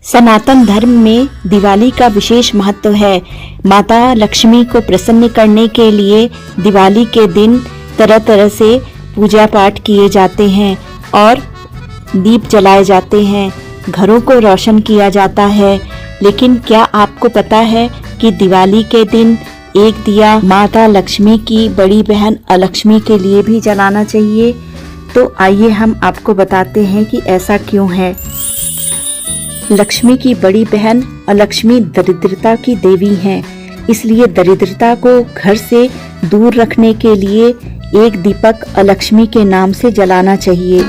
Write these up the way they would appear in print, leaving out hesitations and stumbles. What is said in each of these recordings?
सनातन धर्म में दिवाली का विशेष महत्व है। माता लक्ष्मी को प्रसन्न करने के लिए दिवाली के दिन तरह तरह से पूजा पाठ किए जाते हैं और दीप जलाए जाते हैं, घरों को रोशन किया जाता है। लेकिन क्या आपको पता है कि दिवाली के दिन एक दिया माता लक्ष्मी की बड़ी बहन अलक्ष्मी के लिए भी जलाना चाहिए? तो आइए हम आपको बताते हैं कि ऐसा क्यों है। लक्ष्मी की बड़ी बहन अलक्ष्मी दरिद्रता की देवी हैं, इसलिए दरिद्रता को घर से दूर रखने के लिए एक दीपक अलक्ष्मी के नाम से जलाना चाहिए।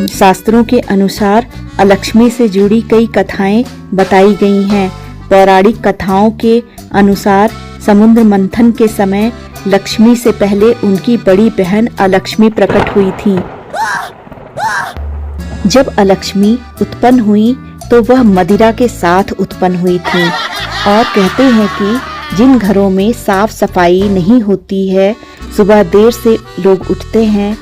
शास्त्रों के अनुसार अलक्ष्मी से जुड़ी कई कथाएं बताई गई हैं। पौराणिक कथाओं के अनुसार समुद्र मंथन के समय लक्ष्मी से पहले उनकी बड़ी बहन अलक्ष्मी प्रकट हुई थी। जब अलक्ष्मी उत्पन्न हुई तो वह मदिरा के साथ उत्पन्न हुई थी और कहते हैं कि जिन घरों में साफ सफाई नहीं होती है, सुबह देर से लोग उठते हैं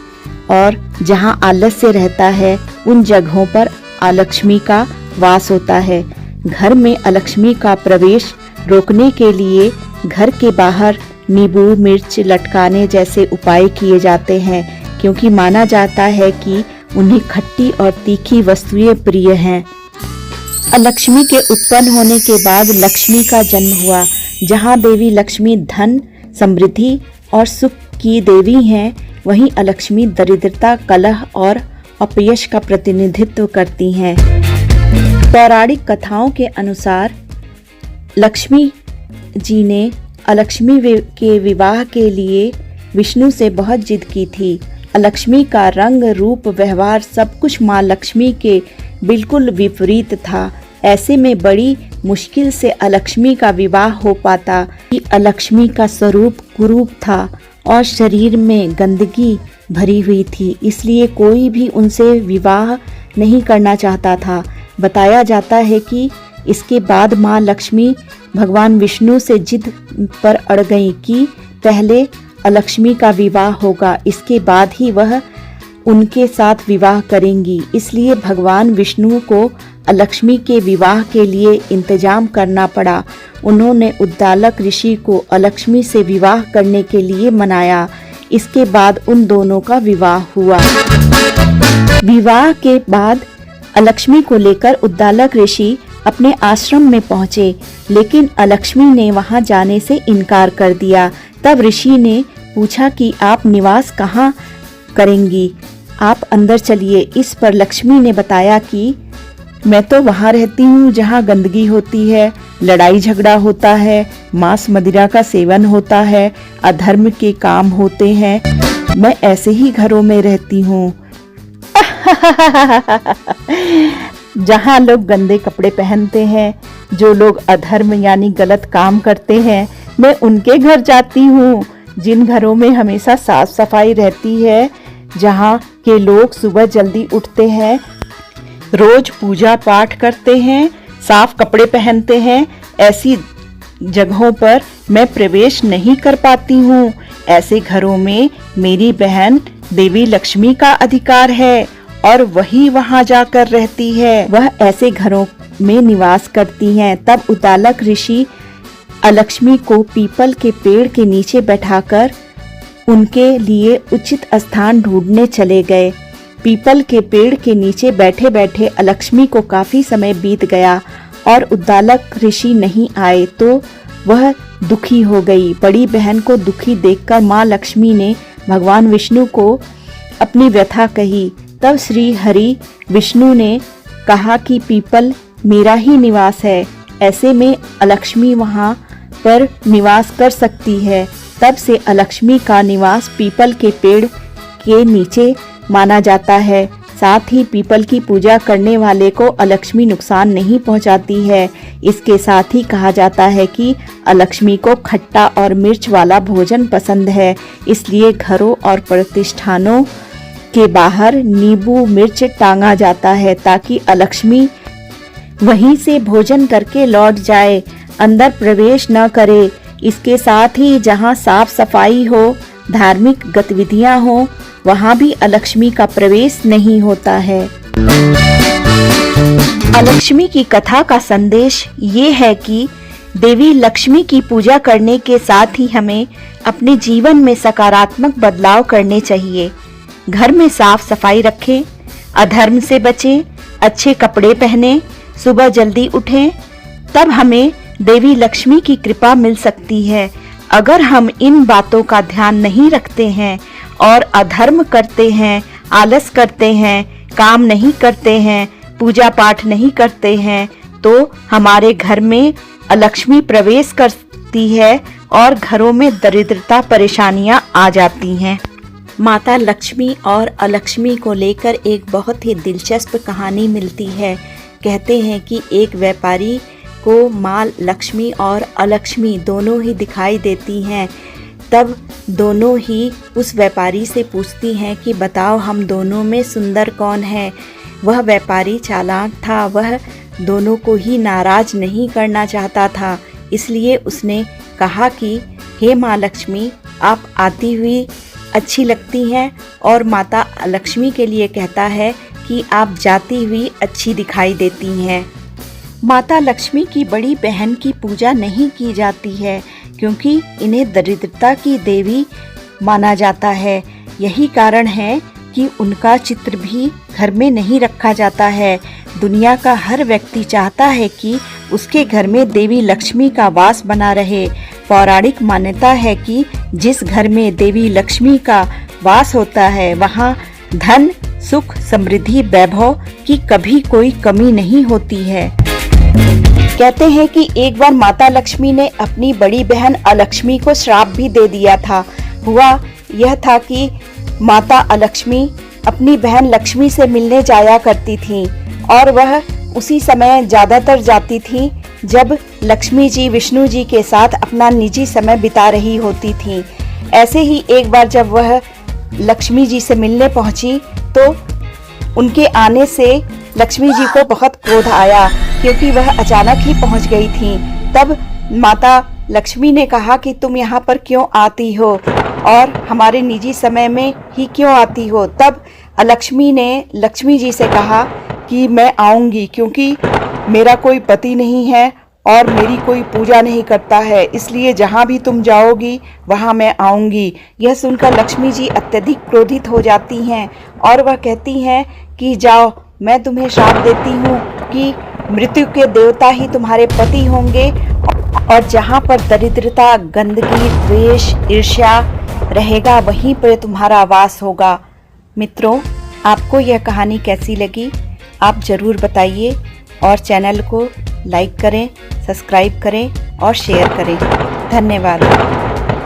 और जहां आलस्य रहता है, उन जगहों पर अलक्ष्मी का वास होता है। घर में अलक्ष्मी का प्रवेश रोकने के लिए घर के बाहर नींबू मिर्च लटकाने जैसे उपाय किए जाते हैं, क्योंकि माना जाता है कि उन्हें खट्टी और तीखी वस्तुएं प्रिय हैं। अलक्ष्मी के उत्पन्न होने के बाद लक्ष्मी का जन्म हुआ। जहाँ देवी लक्ष्मी धन, समृद्धि और सुख की देवी हैं, वहीं अलक्ष्मी दरिद्रता, कलह और अपयश का प्रतिनिधित्व करती हैं। पौराणिक कथाओं के अनुसार लक्ष्मी जी ने अलक्ष्मी के विवाह के लिए विष्णु से बहुत जिद की थी। अलक्ष्मी का रंग, रूप, व्यवहार सब कुछ माँ लक्ष्मी के बिल्कुल विपरीत था। ऐसे में बड़ी मुश्किल से अलक्ष्मी का विवाह हो पाता कि अलक्ष्मी का स्वरूप कुरूप था और शरीर में गंदगी भरी हुई थी, इसलिए कोई भी उनसे विवाह नहीं करना चाहता था। बताया जाता है कि इसके बाद माँ लक्ष्मी भगवान विष्णु से जिद पर अड़ गई कि पहले अलक्ष्मी का विवाह होगा, इसके बाद ही वह उनके साथ विवाह करेंगी। इसलिए भगवान विष्णु को अलक्ष्मी के विवाह के लिए इंतजाम करना पड़ा। उन्होंने उद्दालक ऋषि को अलक्ष्मी से विवाह करने के लिए मनाया। इसके बाद उन दोनों का विवाह हुआ। विवाह के बाद अलक्ष्मी को लेकर उद्दालक ऋषि अपने आश्रम में पहुंचे, लेकिन अलक्ष्मी ने वहां जाने से इनकार कर दिया। तब ऋषि ने पूछा कि आप निवास कहाँ करेंगी, आप अंदर चलिए। इस पर लक्ष्मी ने बताया कि मैं तो वहाँ रहती हूँ जहाँ गंदगी होती है, लड़ाई झगड़ा होता है, मांस मदिरा का सेवन होता है, अधर्म के काम होते हैं। मैं ऐसे ही घरों में रहती हूँ जहाँ लोग गंदे कपड़े पहनते हैं, जो लोग अधर्म यानी गलत काम करते हैं, मैं उनके घर जाती हूँ। जिन घरों में हमेशा साफ सफाई रहती है, जहाँ के लोग सुबह जल्दी उठते हैं, रोज पूजा पाठ करते हैं, साफ कपड़े पहनते हैं, ऐसी जगहों पर मैं प्रवेश नहीं कर पाती हूँ। ऐसे घरों में मेरी बहन देवी लक्ष्मी का अधिकार है और वही वहाँ जाकर रहती है। वह ऐसे घरों में निवास करती हैं। तब उद्दालक ऋषि अलक्ष्मी को पीपल के पेड़ के नीचे बैठाकर उनके लिए उचित स्थान ढूंढने चले गए। पीपल के पेड़ के नीचे बैठे बैठे अलक्ष्मी को काफी समय बीत गया और उद्दालक ऋषि नहीं आए तो वह दुखी हो गई। बड़ी बहन को दुखी देखकर माँ लक्ष्मी ने भगवान विष्णु को अपनी व्यथा कही। तब श्री हरि विष्णु ने कहा कि पीपल मेरा ही निवास है, ऐसे में अलक्ष्मी वहाँ पर निवास कर सकती है। तब से अलक्ष्मी का निवास पीपल के पेड़ के नीचे माना जाता है। साथ ही पीपल की पूजा करने वाले को अलक्ष्मी नुकसान नहीं पहुंचाती है। इसके साथ ही कहा जाता है कि अलक्ष्मी को खट्टा और मिर्च वाला भोजन पसंद है, इसलिए घरों और प्रतिष्ठानों के बाहर नींबू मिर्च टांगा जाता है ताकि अलक्ष्मी वहीं से भोजन करके लौट जाए, अंदर प्रवेश न करे। इसके साथ ही जहाँ साफ सफाई हो, धार्मिक गतिविधियां हो, वहाँ भी अलक्ष्मी का प्रवेश नहीं होता है। अलक्ष्मी की कथा का संदेश ये है कि देवी लक्ष्मी की पूजा करने के साथ ही हमें अपने जीवन में सकारात्मक बदलाव करने चाहिए। घर में साफ सफाई रखें, अधर्म से बचें, अच्छे कपड़े पहनें, सुबह जल्दी उठें, तब हमें देवी लक्ष्मी की कृपा मिल सकती है। अगर हम इन बातों का ध्यान नहीं रखते हैं और अधर्म करते हैं, आलस करते हैं, काम नहीं करते हैं, पूजा पाठ नहीं करते हैं, तो हमारे घर में अलक्ष्मी प्रवेश करती है और घरों में दरिद्रता परेशानियां आ जाती हैं। माता लक्ष्मी और अलक्ष्मी को लेकर एक बहुत ही दिलचस्प कहानी मिलती है। कहते हैं कि एक व्यापारी को माँ लक्ष्मी और अलक्ष्मी दोनों ही दिखाई देती हैं। तब दोनों ही उस व्यापारी से पूछती हैं कि बताओ हम दोनों में सुंदर कौन है। वह व्यापारी चालाक था, वह दोनों को ही नाराज नहीं करना चाहता था, इसलिए उसने कहा कि हे माँ लक्ष्मी, आप आती हुई अच्छी लगती हैं, और माता लक्ष्मी के लिए कहता है कि आप जाती हुई अच्छी दिखाई देती हैं। माता लक्ष्मी की बड़ी बहन की पूजा नहीं की जाती है क्योंकि इन्हें दरिद्रता की देवी माना जाता है। यही कारण है कि उनका चित्र भी घर में नहीं रखा जाता है। दुनिया का हर व्यक्ति चाहता है कि उसके घर में देवी लक्ष्मी का वास बना रहे। पौराणिक मान्यता है कि जिस घर में देवी लक्ष्मी का वास होता है वहाँ धन, सुख, समृद्धि, वैभव की कभी कोई कमी नहीं होती है। कहते हैं कि एक बार माता लक्ष्मी ने अपनी बड़ी बहन अलक्ष्मी को श्राप भी दे दिया था। हुआ यह था कि माता अलक्ष्मी अपनी बहन लक्ष्मी से मिलने जाया करती थी और वह उसी समय ज्यादातर जाती थी जब लक्ष्मी जी विष्णु जी के साथ अपना निजी समय बिता रही होती थी। ऐसे ही एक बार जब वह लक्ष्मी जी से मिलने पहुंची तो उनके आने से लक्ष्मी जी को बहुत क्रोध आया क्योंकि वह अचानक ही पहुंच गई थी। तब माता लक्ष्मी ने कहा कि तुम यहाँ पर क्यों आती हो और हमारे निजी समय में ही क्यों आती हो। तब अलक्ष्मी ने लक्ष्मी जी से कहा कि मैं आऊँगी क्योंकि मेरा कोई पति नहीं है और मेरी कोई पूजा नहीं करता है, इसलिए जहाँ भी तुम जाओगी वहाँ मैं आऊँगी। यह सुनकर लक्ष्मी जी अत्यधिक क्रोधित हो जाती हैं और वह कहती हैं कि जाओ, मैं तुम्हें श्राप देती हूँ कि मृत्यु के देवता ही तुम्हारे पति होंगे और जहाँ पर दरिद्रता, गंदगी, द्वेष, ईर्ष्या रहेगा वहीं पर तुम्हारा वास होगा। मित्रों, आपको यह कहानी कैसी लगी आप ज़रूर बताइए और चैनल को लाइक करें, सब्सक्राइब करें और शेयर करें। धन्यवाद।